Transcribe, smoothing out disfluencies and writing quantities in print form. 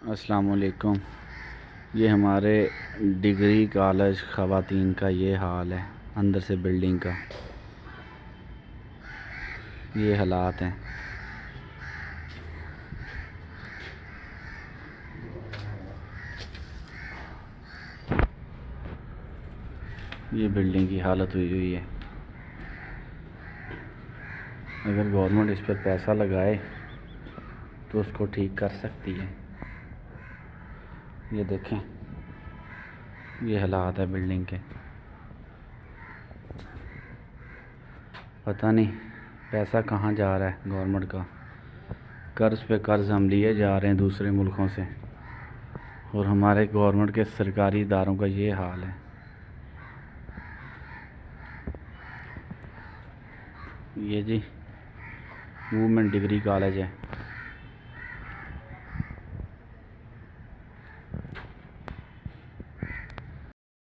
अस्सलाम वालेकुम। ये हमारे डिग्री कॉलेज ख़वातीन का ये हाल है। अंदर से बिल्डिंग का ये हालात हैं। ये बिल्डिंग की हालत हुई है। अगर गवर्नमेंट इस पर पैसा लगाए तो उसको ठीक कर सकती है। ये देखें, ये हालात है बिल्डिंग के। पता नहीं पैसा कहाँ जा रहा है गवर्नमेंट का। कर्ज़ पे कर्ज़ हम लिए जा रहे हैं दूसरे मुल्कों से, और हमारे गवर्नमेंट के सरकारी इदारों का ये हाल है। ये जी वुमेन डिग्री कॉलेज है।